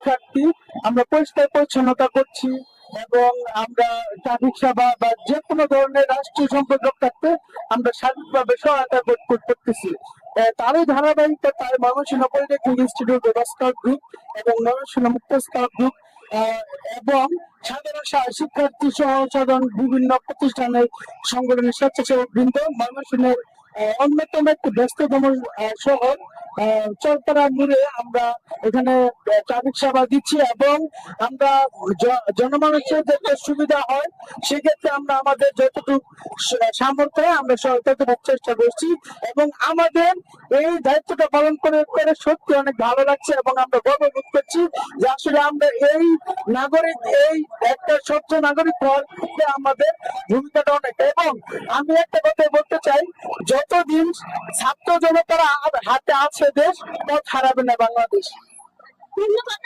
শিক্ষার্থী আমরা পরিষ্কার পরিচ্ছন্নতা করছি এবং আমরা ট্রাফিক সেবা বা যে কোনো ধরনের রাষ্ট্রীয় সম্পদ রক্ষার্থে আমরা সার্বিকভাবে সহায়তা করতেছি। তারই ধারাবাহিকতায় Mymensingh polytechnic institute scout group এবং ময়মনসিংহ মুক্ত স্কাউট গ্রুপ এবং সাধারণ শিক্ষার্থী সহ সাধারণ বিভিন্ন প্রতিষ্ঠানের সংগঠনের স্বেচ্ছাসেবক বৃন্দ ময়মনসিংহের অন্যতম একটি ব্যস্ততম শহর চরপাড়া মোড়ে আমরা এখানে ট্রাফিক সেবা দিচ্ছি এবং আমরা জনমানুষের যাতে সুবিধা হয় সেক্ষেত্রে আমরা আমাদের যতটুকু সামর্থ্য আমরা ততটুকু চেষ্টা করছি এবং আমাদের এই দায়িত্বটা পালন করে করে সত্যি অনেক ভালো লাগছে এবং আমরা গর্ববোধ করছি যে আসলে আমরা এই নাগরিক এই একটা স্বচ্ছ নাগরিক হওয়ার ক্ষেত্রে আমাদের ভূমিকাটা অনেক। এবং আমি একটা কথা বলতে চাই, যতদিন ছাত্র জনতারা হাতে আছে দেশ পথ হারাবে না বাংলাদেশ। ধন্যবাদ।